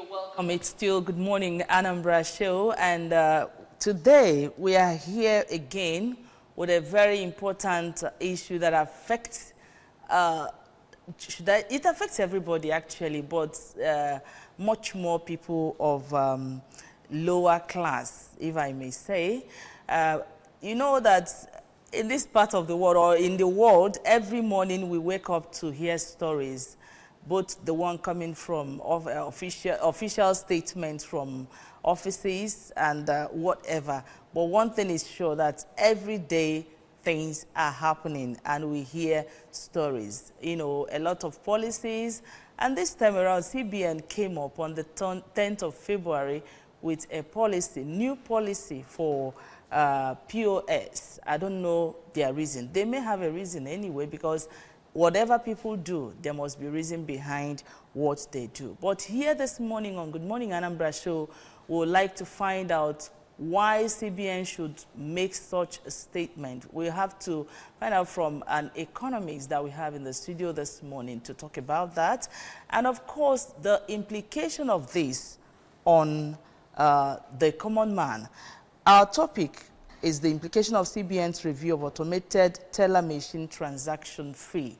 You're welcome. It's still Good Morning Anambra show, and today we are here again with a very important issue that affects it affects everybody actually, but much more people of lower class, if I may say. You know that in this part of the world, or in the world, every morning we wake up to hear stories, both the one coming from official statements from offices and whatever. But one thing is sure, that every day things are happening and we hear stories. You know, a lot of policies. And this time around, CBN came up on the 10th of February with a policy, new policy for POS. I don't know their reason. They may have a reason anyway, because whatever people do, there must be reason behind what they do. But here this morning on Good Morning Anambra show, we would like to find out why CBN should make such a statement. We have to find out from an economist that we have in the studio this morning to talk about that. And of course, the implication of this on the common man. Our topic is the implication of CBN's review of automated teller machine transaction fee.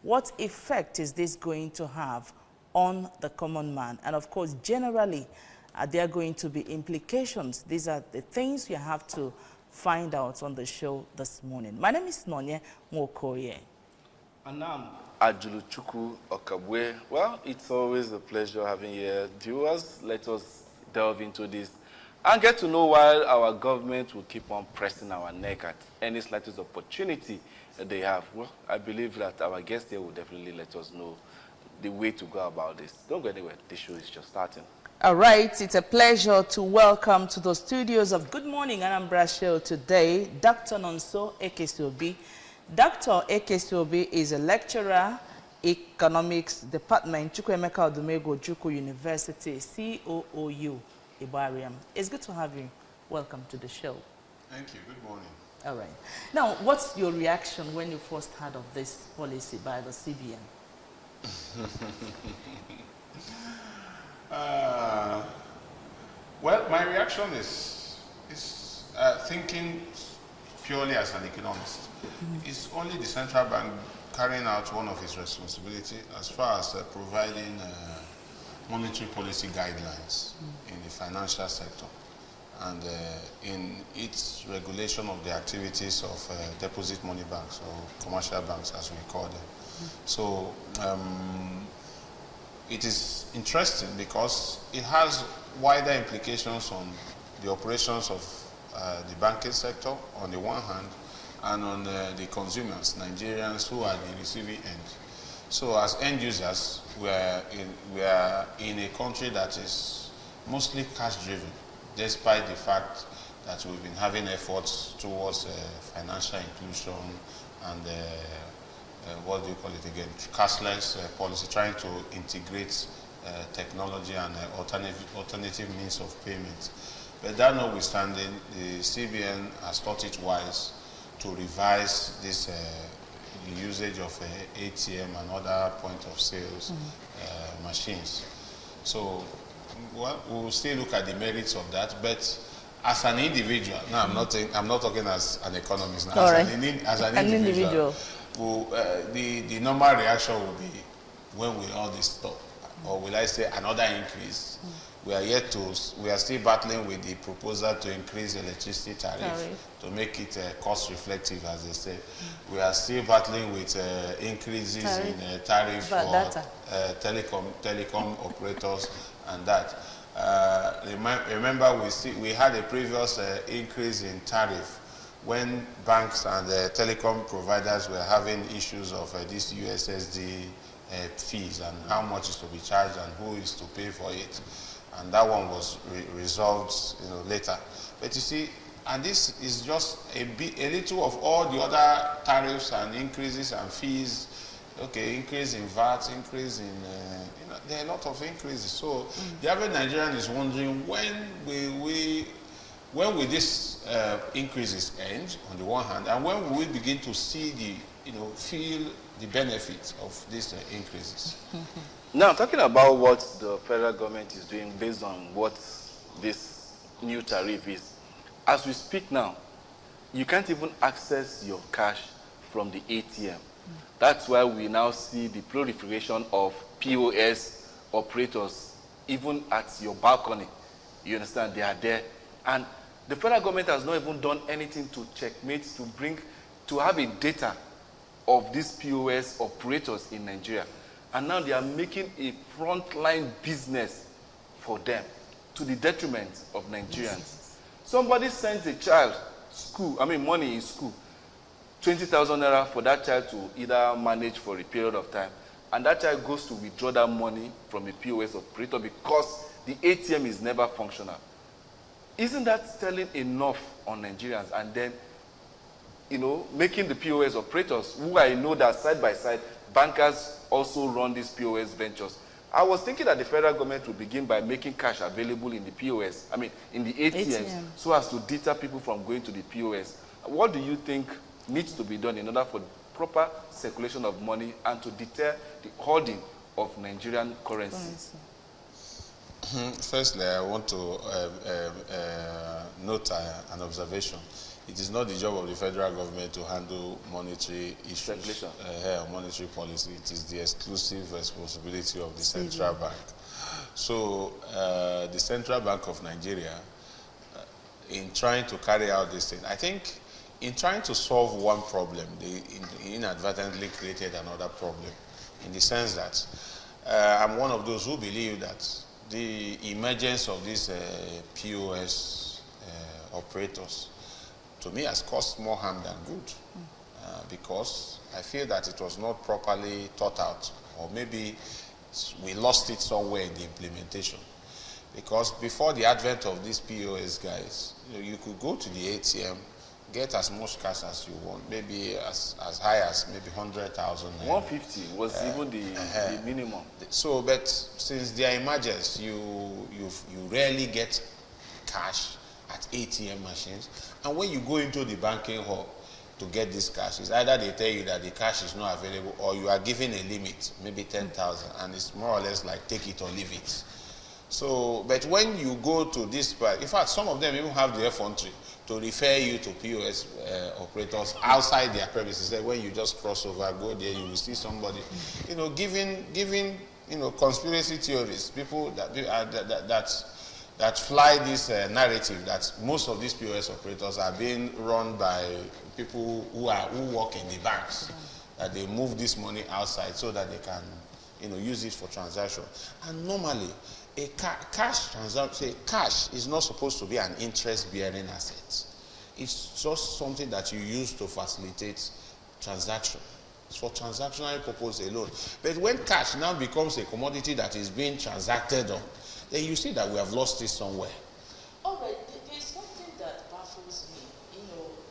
What effect is this going to have on the common man? And of course, generally, are there going to be implications? These are the things you have to find out on the show this morning. My name is Nonye Mokoye. Anam Ajuluchuku Okabwe. Well, it's always a pleasure having you viewers. Let us delve into this and get to know why our government will keep on pressing our neck at any slightest opportunity that they have. Well, I believe that our guest here will definitely let us know the way to go about this. Don't go anywhere. The show is just starting. All right. It's a pleasure to welcome to the studios of Good Morning Anambra show today, Dr. Nonso Ekesiobi. Dr. Ekesiobi is a lecturer, Economics Department, Chukwuemeka Odumegwu Ojukwu University, COOU. Ibariam. It's good to have you. Welcome to the show. Thank you. Good morning. All right. Now, what's your reaction when you first heard of this policy by the CBN? Well, my reaction is thinking purely as an economist. It's only the central bank carrying out one of its responsibilities as far as providing monetary policy guidelines in the financial sector and in its regulation of the activities of deposit money banks or commercial banks, as we call them. So it is interesting because it has wider implications on the operations of the banking sector on the one hand, and on the consumers, Nigerians who are the receiving end. So as end users, we are in a country that is mostly cash-driven, despite the fact that we've been having efforts towards financial inclusion and what do you call it again, cashless policy, trying to integrate technology and alternative means of payment. But that notwithstanding, the CBN has thought it wise to revise this the usage of ATM and other point of sales machines. So well, we'll still look at the merits of that, but as an individual, now I'm not talking as an economist now, as an individual. The normal reaction will be, when will all this stop? Or will I say another increase? We are still battling with the proposal to increase electricity tariff to make it cost reflective, as they say. We are still battling with increases in tariff for telecom operators and that. Remember, we had a previous increase in tariff when banks and telecom providers were having issues of this USSD fees and how much is to be charged and who is to pay for it. And that one was resolved, later. But you see, and this is just a little of all the other tariffs and increases and fees. Okay, increase in VAT, increase in, there are a lot of increases. So the average Nigerian is wondering, when will these increases end, on the one hand, and when will we begin to see feel the benefits of these increases? Now, talking about what the federal government is doing based on what this new tariff is, as we speak now, you can't even access your cash from the ATM. That's why we now see the proliferation of POS operators, even at your balcony. You understand? They are there. And the federal government has not even done anything to checkmate, to have a data of these POS operators in Nigeria. And now they are making a frontline business for them to the detriment of Nigerians. Somebody sends a child money in school, 20,000 naira for that child to either manage for a period of time, and that child goes to withdraw that money from a POS operator because the ATM is never functional. Isn't that telling enough on Nigerians? And then, making the POS operators, who I know that side by side, bankers also run these POS ventures. I was thinking that the federal government would begin by making cash available in the in the ATMs, so as to deter people from going to the POS. What do you think needs to be done in order for proper circulation of money and to deter the hoarding of Nigerian currency? Firstly, I want to note an observation. It is not the job of the federal government to handle monetary issues, monetary policy. It is the exclusive responsibility of the central bank. So the Central Bank of Nigeria, in trying to carry out this thing, I think in trying to solve one problem, they inadvertently created another problem, in the sense that I'm one of those who believe that the emergence of these POS operators, to me, has caused more harm than good, because I feel that it was not properly thought out, or maybe we lost it somewhere in the implementation. Because before the advent of these POS guys, you could go to the ATM, get as much cash as you want, maybe as high as maybe 100,000. 150 was even the minimum. So, but since their emergence, you rarely get cash at ATM machines. And when you go into the banking hall to get this cash, it's either they tell you that the cash is not available, or you are given a limit, maybe 10,000, and it's more or less like take it or leave it. So, but when you go to this part, in fact, some of them even have the effrontery to refer you to POS operators outside their premises. When you just cross over, go there, you will see somebody, giving conspiracy theories, people that fly this narrative that most of these POS operators are being run by people who work in the banks, that they move this money outside so that they can, use it for transaction. And normally, a cash transaction, cash is not supposed to be an interest-bearing asset. It's just something that you use to facilitate transaction. It's for transactional purpose alone. But when cash now becomes a commodity that is being transacted on, then you see that we have lost it somewhere. All right, there's something that baffles me.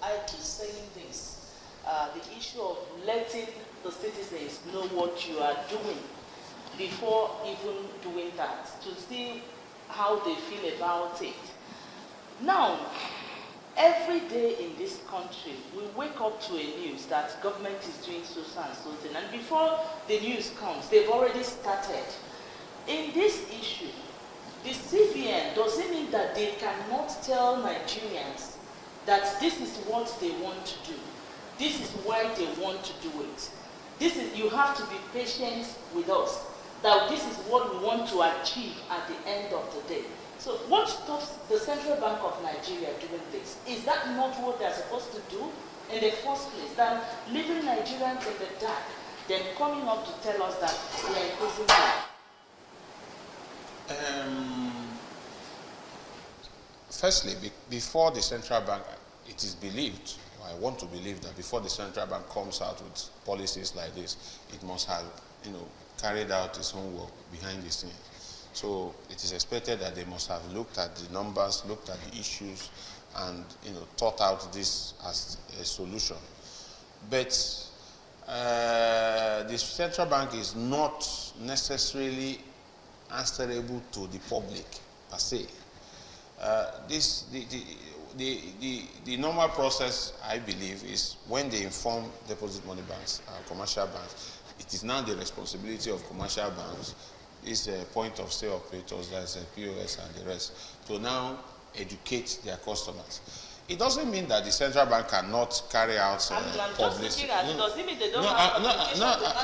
I keep saying this, the issue of letting the citizens know what you are doing before even doing that, to see how they feel about it. Now, every day in this country, we wake up to a news that government is doing so and so thing, and before the news comes, they've already started. In this issue, the CBN, does it mean that they cannot tell Nigerians that this is what they want to do? This is why they want to do it. You have to be patient with us, that this is what we want to achieve at the end of the day. So what stops the Central Bank of Nigeria doing this? Is that not what they're supposed to do in the first place? Than leaving Nigerians in the dark, then coming up to tell us that we are increasing it? Firstly, before the central bank, it is believed, or I want to believe that before the central bank comes out with policies like this, it must have, carried out its own work behind the scenes. So it is expected that they must have looked at the numbers, looked at the issues, and thought out this as a solution. But the central bank is not necessarily answerable to the public per se. The normal process, I believe, is when they inform deposit money banks, commercial banks, it is now the responsibility of commercial banks, these point of sale operators, that's POS and the rest, to now educate their customers. It doesn't mean that the central bank cannot carry out publicity.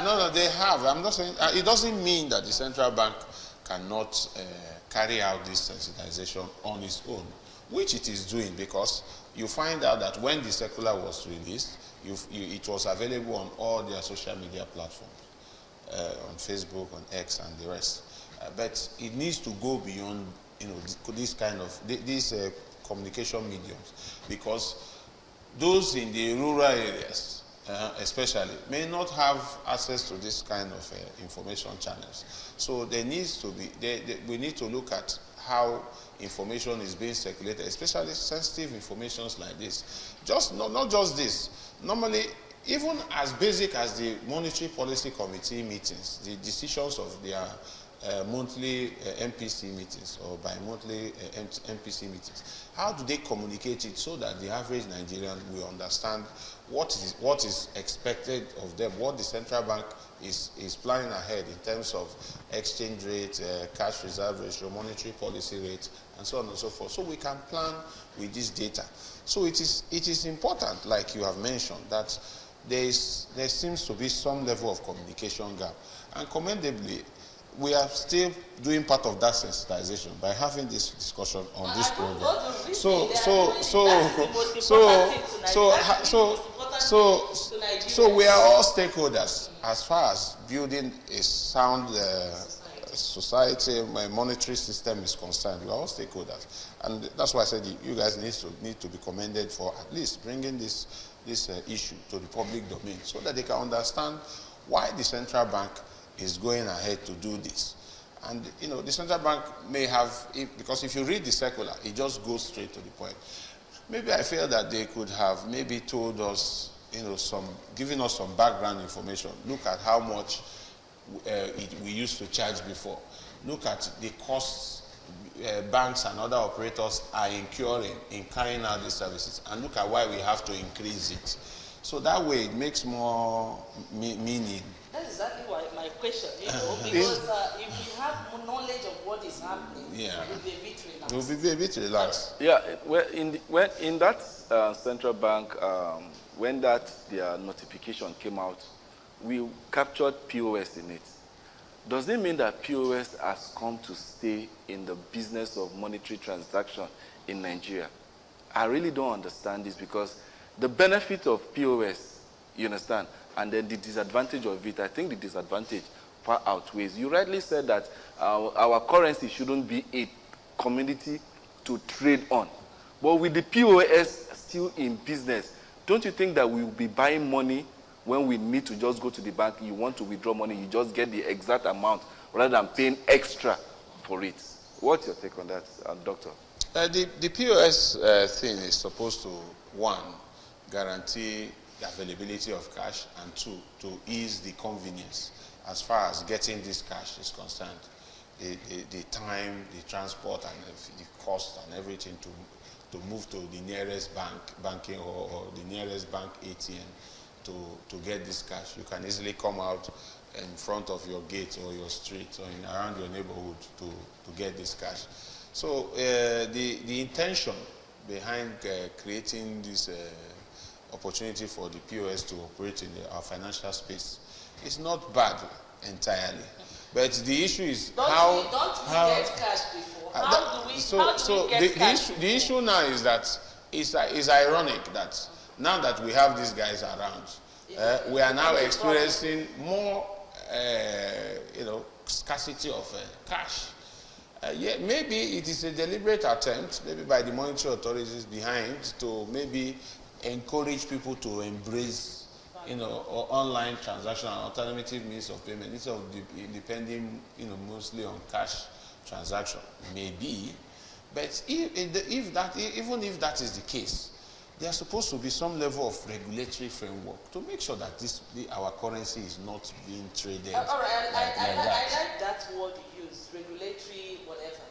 No, they have. I'm not saying it doesn't mean that the central bank cannot carry out this sensitization on its own, which it is doing, because you find out that when the circular was released, it was available on all their social media platforms, on Facebook, on X, and the rest. But it needs to go beyond, this kind of these communication mediums, because those in the rural areas, especially, may not have access to this kind of information channels. So there needs to be, we need to look at how information is being circulated, especially sensitive informations like this. Not just this. Normally, even as basic as the Monetary Policy Committee meetings, the decisions of their monthly MPC meetings or bi-monthly MPC meetings, how do they communicate it so that the average Nigerian will understand what is expected of them, what the central bank is planning ahead in terms of exchange rate, cash reserve ratio, monetary policy rate, and so on and so forth, so we can plan with this data. So it is important, like you have mentioned, that there seems to be some level of communication gap, and commendably, we are still doing part of that sensitization by having this discussion on this program. So we are all stakeholders as far as building a sound society, monetary system is concerned. We are all stakeholders, and that's why I said you guys need to be commended for at least bringing this issue to the public domain, so that they can understand why the central bank is going ahead to do this. And the central bank may have, because if you read the circular, it just goes straight to the point. Maybe I feel that they could have maybe told us, giving us some background information. Look at how much we used to charge before. Look at the costs banks and other operators are incurring in carrying out these services, and look at why we have to increase it. So that way it makes more meaning. That's exactly why my question, because if you have knowledge of what is happening, it will be a bit relaxed. It will be a bit relaxed. Yeah, in that central bank, when their notification came out, we captured POS in it. Does it mean that POS has come to stay in the business of monetary transaction in Nigeria? I really don't understand this, because the benefit of POS, you understand, and then the disadvantage of it, I think the disadvantage far outweighs. You rightly said that our currency shouldn't be a commodity to trade on. But with the POS still in business, don't you think that we will be buying money when we need to just go to the bank? You want to withdraw money, you just get the exact amount rather than paying extra for it. What's your take on that, Doctor? The POS thing is supposed to, one, guarantee the availability of cash, and two, to ease the convenience as far as getting this cash is concerned. The time, the transport, and the cost and everything to move to the nearest banking or the nearest bank ATM to get this cash. You can easily come out in front of your gate or your street or around your neighborhood to get this cash. So the intention behind creating this opportunity for the POS to operate in our financial space is not bad entirely, but the issue is how get cash before? How do we get cash? The issue now is that it's ironic that now that we have these guys around, we are now experiencing more scarcity of cash. Yeah, maybe it is a deliberate attempt, maybe by the monetary authorities behind, to maybe encourage people to embrace, online transaction and alternative means of payment instead of depending, mostly on cash transaction. Maybe, but even if that is the case, there's supposed to be some level of regulatory framework to make sure that our currency is not being traded. All right, I like that word you use, regulatory whatever.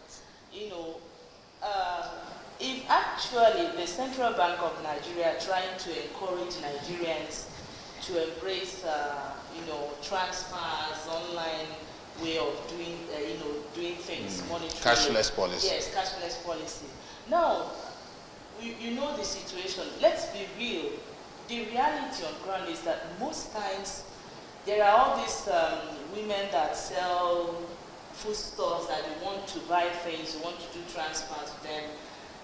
If actually the Central Bank of Nigeria trying to encourage Nigerians to embrace, transfers, online way of doing, doing things, monetary. Cashless policy. Yes, cashless policy. Now, you know the situation. Let's be real. The reality on ground is that most times there are all these women that sell food stores that you want to buy things, you want to do transfers to them.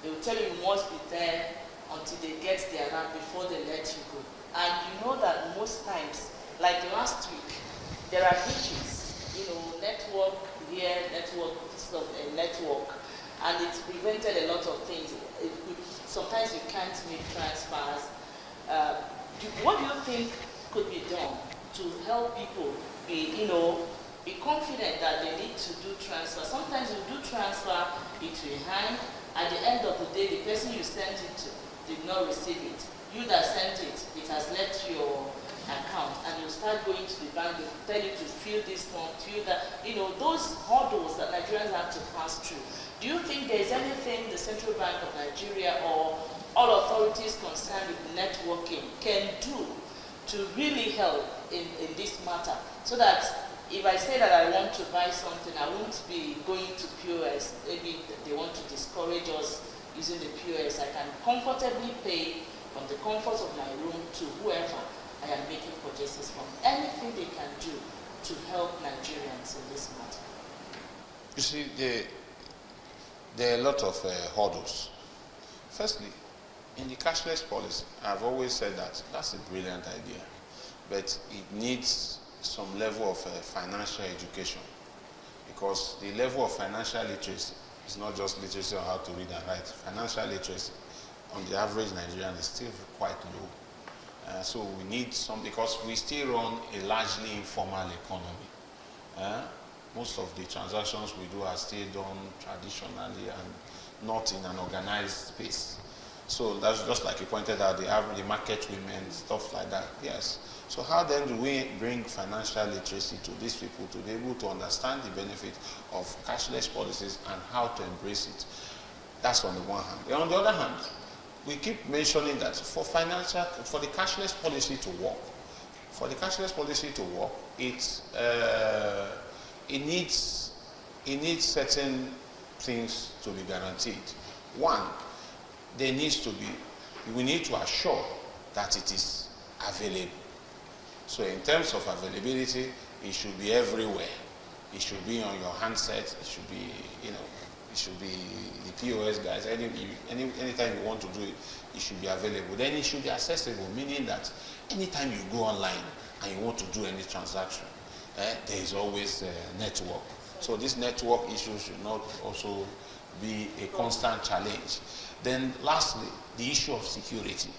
They will tell you you must be there until they get their rank before they let you go. And you know that most times, like last week, there are glitches. Network here, network, and it's prevented a lot of things. Sometimes you can't make transfers. What do you think could be done to help people be confident that they need to do transfer? Sometimes you do transfer it to a hand. At the end of the day, the person you sent it to did not receive it. You that sent it, it has left your account, and you start going to the bank, they tell you to fill this form, fill that, those hurdles that Nigerians have to pass through. Do you think there is anything the Central Bank of Nigeria or all authorities concerned with networking can do to really help in this matter? So that if I say that I want to buy something, I won't be going to POS. Maybe they want to discourage us using the POS. I can comfortably pay from the comfort of my room to whoever I am making purchases from. Anything they can do to help Nigerians in this matter? You see, there are a lot of hurdles. Firstly, in the cashless policy, I've always said that that's a brilliant idea, but it needs some level of financial education, because the level of financial literacy is not just literacy on how to read and write. Financial literacy on the average Nigerian is still quite low. So we need some, because we still run a largely informal economy. Most of the transactions we do are still done traditionally and not in an organized space. So that's just like you pointed out, the market women, stuff like that. Yes. So how then do we bring financial literacy to these people to be able to understand the benefit of cashless policies and how to embrace it? That's on the one hand. And on the other hand, we keep mentioning that for the cashless policy to work, it needs certain things to be guaranteed. One, we need to assure that it is available. So in terms of availability, it should be everywhere. It should be on your handset. It should be, it should be the POS guys. Anytime you want to do it, it should be available. Then it should be accessible, meaning that anytime you go online and you want to do any transaction, there is always a network. So this network issue should not also be a constant challenge. Then lastly, the issue of security.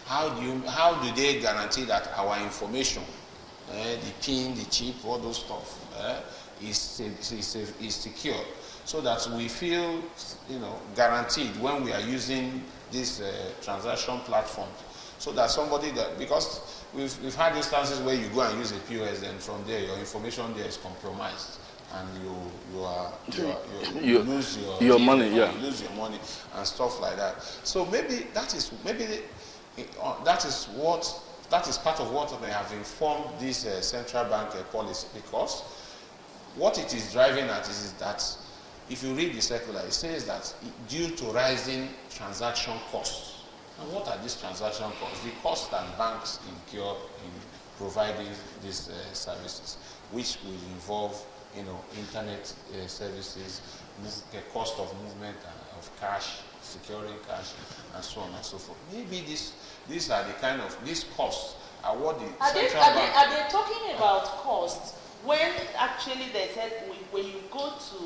How do they guarantee that our information, the PIN, the chip, all those stuff, is secure, so that we feel, guaranteed when we are using this transaction platform, so that because we've had instances where you go and use a POS, and from there your information there is compromised, and you lose your money, you lose your money and stuff like that. So maybe that is part of what they have informed this central bank policy, because what it is driving at is that if you read the circular, it says that due to rising transaction costs. And what are these transaction costs? The costs that banks incur in providing these services, which will involve, internet services, the cost of movement of cash, securing cash, and so on and so forth. Maybe these are the kind of, these costs are what the central bank... Are they talking about costs when actually they said when you go to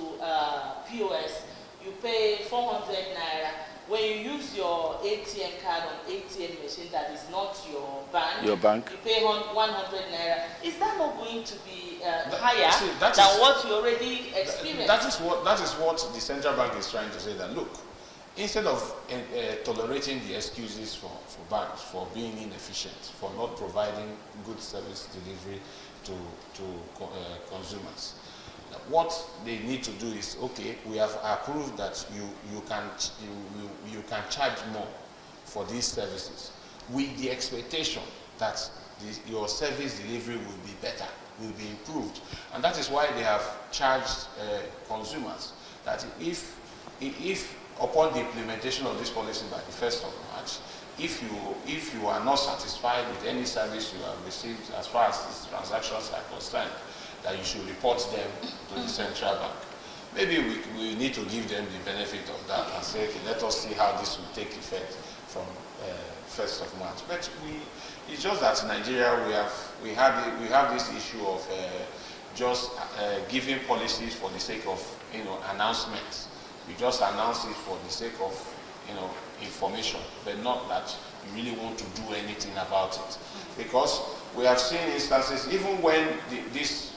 POS, you pay 400 naira. When you use your ATM card on ATM machine that is not your bank, you pay 100 naira. Is that not going to be higher than what you already experienced? That is what the central bank is trying to say, that look, instead of tolerating the excuses for banks for being inefficient, for not providing good service delivery to consumers, what they need to do is, okay, we have approved that you can charge more for these services, with the expectation that your service delivery will be better, will be improved. And that is why they have charged consumers that if upon the implementation of this policy by the 1st of March, if you are not satisfied with any service you have received as far as these transactions are concerned, that you should report them to the central bank. Maybe we need to give them the benefit of that and say, okay, let us see how this will take effect from 1st of March. But it's just that in Nigeria we have this issue of just giving policies for the sake of announcements. We just announce it for the sake of information, but not that you really want to do anything about it. Because we have seen instances, even when this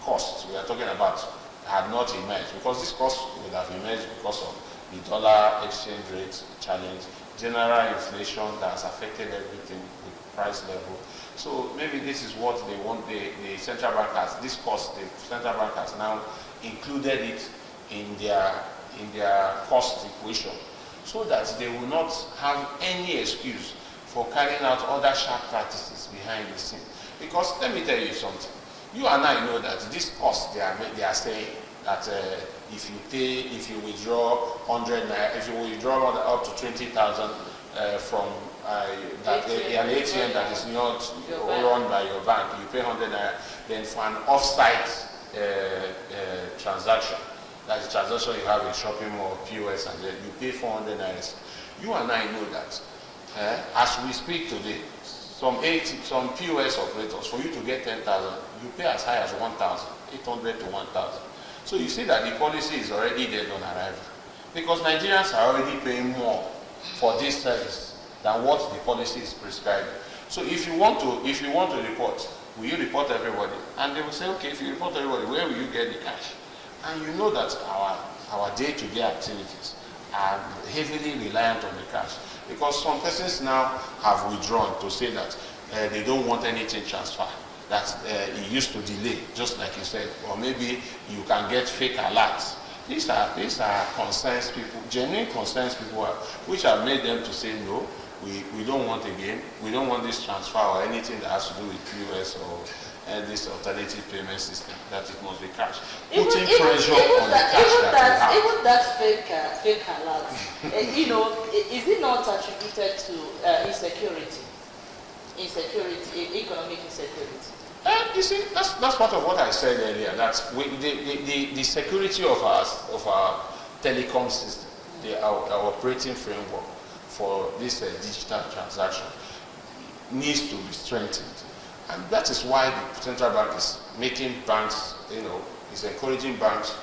costs we are talking about had not emerged, because this cost would have emerged because of the dollar exchange rate challenge, general inflation that has affected everything with price level. So maybe this is what they want, the central bank has, this cost, the central bank has now included it in their cost equation, so that they will not have any excuse for carrying out other sharp practices behind the scene. Because let me tell you something, you and I know that this cost they are saying that if you withdraw 100 naira, if you withdraw up to 20,000 from an ATM that is not run by your bank, you pay 100 naira. Then for an off-site transaction, that's a transaction you have in shopping mall, POS, and then you pay 400 naira. You and I know that as we speak today, some POS operators, for you to get 10,000, you pay as high as 1,800 to 1,000. So you see that the policy is already dead on arrival, because Nigerians are already paying more for this service than what the policy is prescribing. So if you want to report, will you report everybody? And they will say, okay, if you report everybody, where will you get the cash? And you know that our day-to-day activities are heavily reliant on the cash, because some persons now have withdrawn to say that they don't want anything transferred, that it used to delay, just like you said, or maybe you can get fake alerts. These are concerns people, genuine concerns people have, which have made them to say no, we don't want again, we don't want this transfer or anything that has to do with POS or this alternative payment system, that it must be cash. Putting pressure on the cash that we have. Even that fake alert, is it not attributed to insecurity, economic insecurity? You see, that's part of what I said earlier. That the security of our telecom system, our operating framework for this digital transaction needs to be strengthened. And that is why the central bank is making banks, is encouraging banks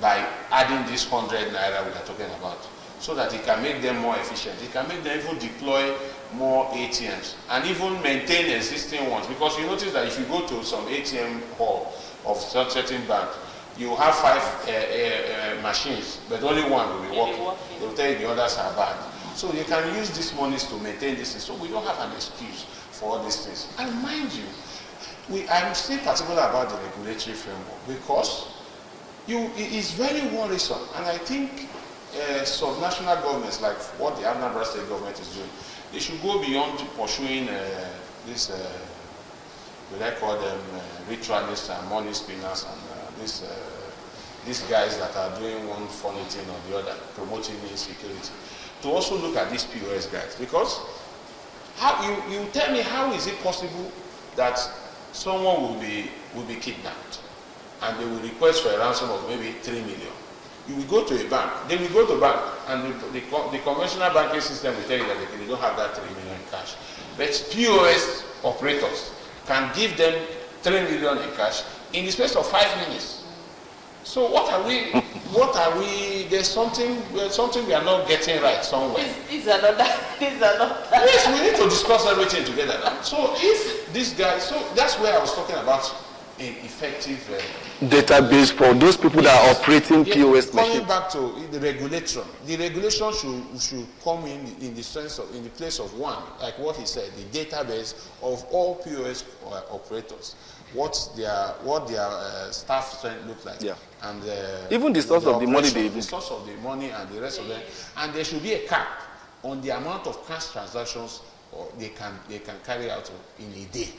by adding this 100 naira we are talking about, so that it can make them more efficient. It can make them even deploy more ATMs and even maintain existing ones. Because you notice that if you go to some ATM hall of certain bank, you have 5 machines, but only one will be working. They will tell you the others are bad. So you can use these monies to maintain this thing. So we don't have an excuse for all these things. And mind you, I'm still particular about the regulatory framework, because it is very worrisome. And I think subnational governments, like what the Anambra state government is doing, they should go beyond pursuing this, what I call them, ritualists and money spinners and these guys that are doing one funny thing or the other, promoting insecurity, to also look at these POS guys. Because you tell me, how is it possible that someone will be kidnapped and they will request for a ransom of maybe 3 million? You will go to a bank, they will go to bank, and the conventional banking system will tell you that they don't have that 3 million in cash. But POS operators can give them 3 million in cash in the space of 5 minutes. So what are we, there's something we are not getting right somewhere. These are not. Yes, we need to discuss everything together now. So if this guy, so that's where I was talking about an effective database for those people that are operating POS machines. Coming back to the regulation should come in the sense of, in the place of one, like what he said, the database of all POS operators, what their staff strength look like, and even the source of the money they the source of the money and the rest of them, and there should be a cap on the amount of cash transactions or they can carry out in a day.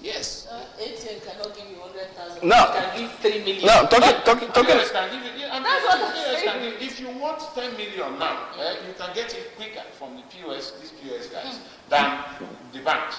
Yes. ATM cannot give you 100,000. Now, it can give 3 million. Now, talking. POS can give you, That's what I'm saying. if you want 10 million now, you can get it quicker from the POS, these POS guys, than the banks.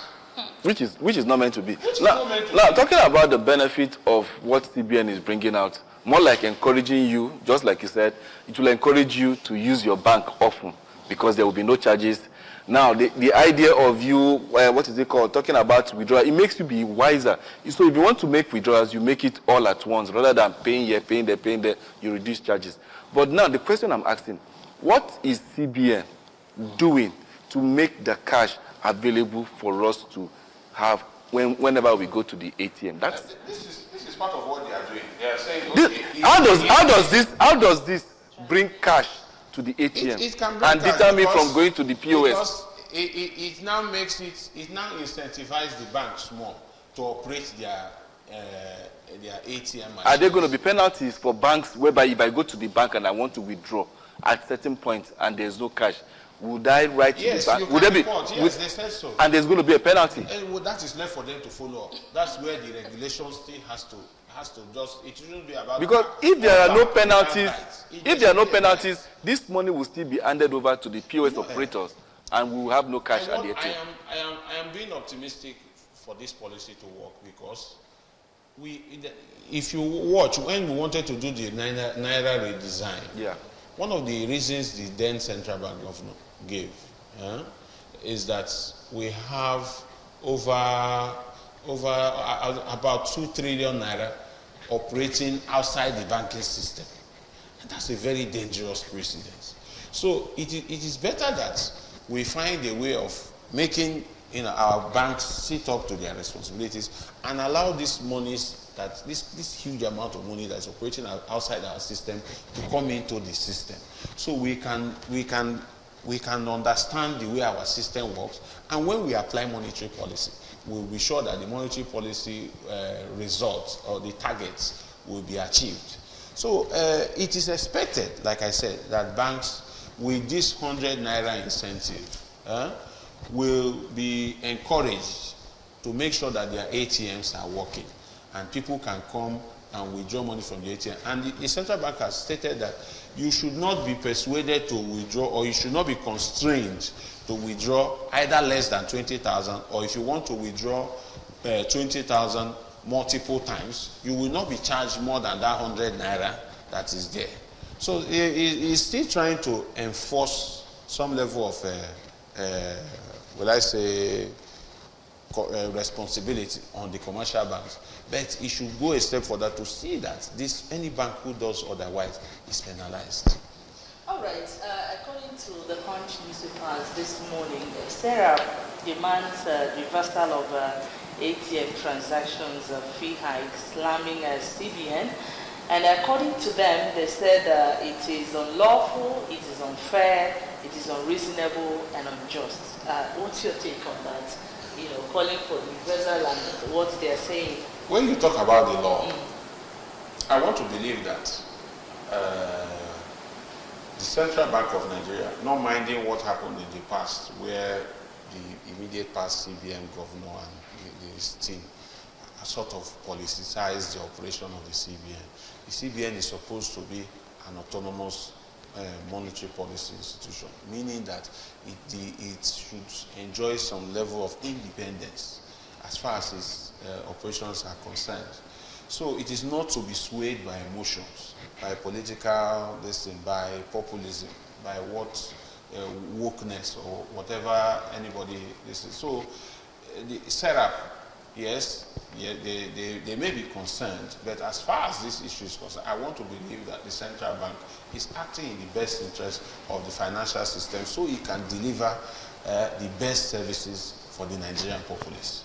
Which is not meant to be. Now, Talking about the benefit of what CBN is bringing out, more like encouraging you, just like you said, it will encourage you to use your bank often because there will be no charges. Now, the idea of you, what is it called, talking about withdrawal, it makes you be wiser. So if you want to make withdrawals, you make it all at once rather than paying here, paying there, you reduce charges. But now, the question I'm asking, what is CBN doing to make the cash available for us to have whenever we go to the ATM? This is part of what they are doing. They are saying, okay, how does this bring cash to the ATM it can bring and deter me from going to the POS? Because it now makes it now incentivizes the banks more to operate their ATM machines. Are there going to be penalties for banks whereby if I go to the bank and I want to withdraw at certain point and there's no cash, would I write to the bank? Would there be? Yes, they said so. And there's going to be a penalty. Well, that is left for them to follow up. That's where the regulation still has to just. It shouldn't be about. Because if there are no penalties, this money will still be handed over to the POS operators, and we will have no cash at the ATM. I am being optimistic for this policy to work because if you watch when we wanted to do the Naira redesign, one of the reasons the then central bank governor gave is that we have over about 2 trillion naira operating outside the banking system. And that's a very dangerous precedent. So it is better that we find a way of making our banks sit up to their responsibilities and allow these monies, that this huge amount of money that's operating outside our system, to come into the system, so we can understand the way our system works, and when we apply monetary policy, we'll be sure that the monetary policy results or the targets will be achieved. So it is expected, like I said, that banks with this 100 naira incentive will be encouraged to make sure that their ATMs are working and people can come and withdraw money from the ATM. And the central bank has stated that you should not be persuaded to withdraw, or you should not be constrained to withdraw either less than 20,000, or if you want to withdraw 20,000 multiple times, you will not be charged more than that 100 naira that is there. So he's still trying to enforce some level of, will I say, responsibility on the commercial banks, but it should go a step further to see that any bank who does otherwise is penalized. All right. According to the Punch newspapers this morning, Sarah demands reversal of ATM transactions fee hikes, slamming CBN. And according to them, they said it is unlawful, it is unfair, it is unreasonable and unjust. What's your take on that? Calling for reversal and what they are saying. When you talk about the law, I want to believe that the Central Bank of Nigeria, not minding what happened in the past, where the immediate past CBN governor and his team sort of politicized the operation of the CBN. The CBN is supposed to be an autonomous monetary policy institution, meaning that it should enjoy some level of independence as far as its operations are concerned. So it is not to be swayed by emotions, by political by populism, by what wokeness or whatever anybody listens. So the setup, yes, they may be concerned, but as far as this issue is concerned, I want to believe that the central bank is acting in the best interest of the financial system, so it can deliver the best services for the Nigerian populace.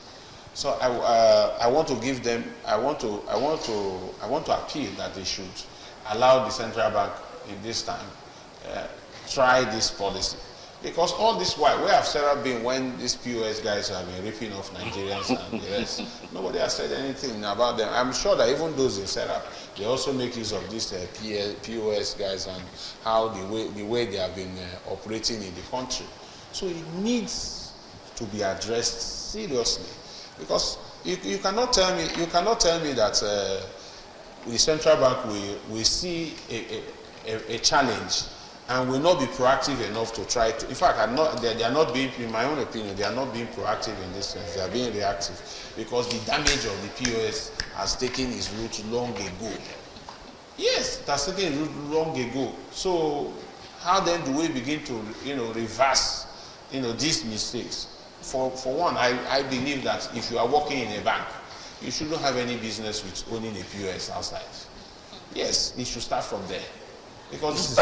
So I want to give them. I want to appeal that they should allow the central bank in this time try this policy. Because all this while, where have Sarah been when these POS guys have been ripping off Nigerians and the rest? Nobody has said anything about them. I'm sure that even those in Sarah, they also make use of these POS guys and how the way they have been operating in the country. So it needs to be addressed seriously, because you cannot tell me that the central bank will see a challenge and will not be proactive enough to try to. In fact, they are not being, in my own opinion, they are not being proactive in this sense. They are being reactive, because the damage of the POS has taken its root long ago. Yes, it has taken its root long ago. So how then do we begin to, reverse, these mistakes? For one, I believe that if you are working in a bank, you shouldn't have any business with owning a POS outside. Yes, it should start from there. Because this is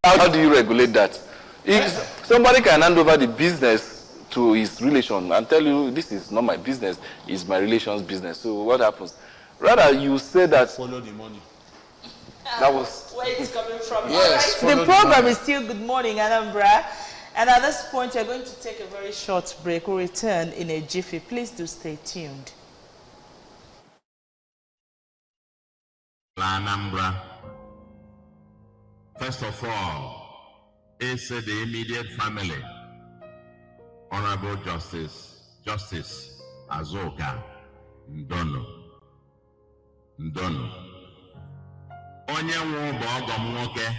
how do you regulate that? If somebody can hand over the business to his relation and tell you, this is not my business, it's my relation's business. So what happens? Rather, you say that... Follow the money. That was... Where it's coming from. Yes. Right. The program is still Good Morning, Anambra. And at this point, we're going to take a very short break. We'll return in a jiffy. Please do stay tuned. Anambra. First of all, is the immediate family. Honorable Justice Azoka Ndono. Onye nwo bo ogom nwoke.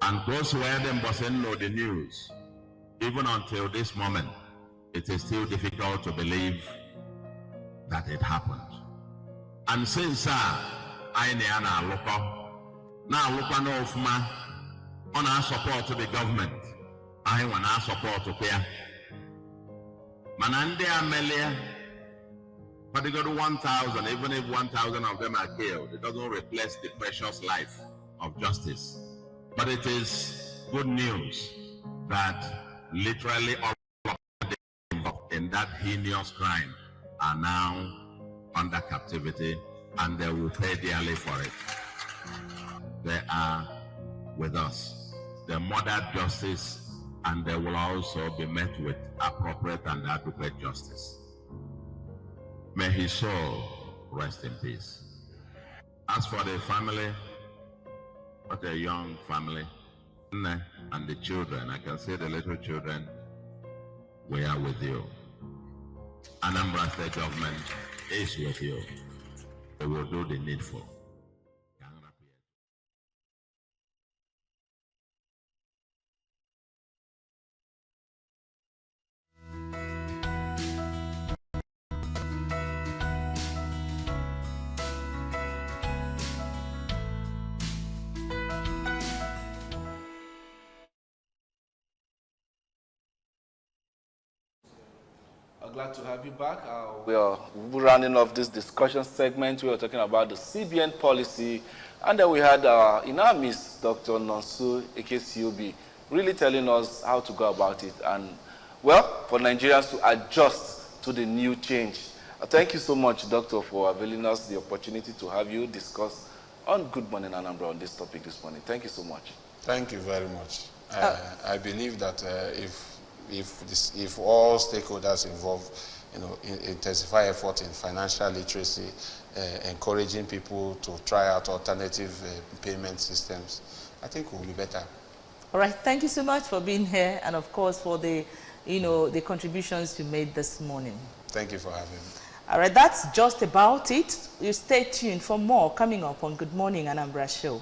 And those who heard them doesn't know the news. Even until this moment, it is still difficult to believe that it happened. And since I now look on our support to the government, I want our support to pay. Manande Amelia, but they got 1,000, even if 1,000 of them are killed, it doesn't replace the precious life of justice. But it is good news that literally all of them involved in that heinous crime are now under captivity, and they will pay dearly for it. They are with us. They murdered justice, and they will also be met with appropriate and adequate justice. May his soul rest in peace. As for the family, what a young family, and the children, I can see the little children, we are with you. Anambra State government is with you. We will do the needful. Glad to have you back. We are rounding off this discussion segment. We were talking about the CBN policy, and then we had in our midst Dr. Nonso AKCOB really telling us how to go about it, and well, for Nigerians to adjust to the new change. Thank you so much, Doctor, for availing us the opportunity to have you discuss on Good Morning Anambra on this topic this morning. Thank you so much. Thank you very much. I believe that if all stakeholders involved, intensify effort in financial literacy, encouraging people to try out alternative payment systems, I think we'll be better. All right, thank you so much for being here, and of course for the, the contributions you made this morning. Thank you for having me. All right, that's just about it. You stay tuned for more coming up on Good Morning Anambra Show.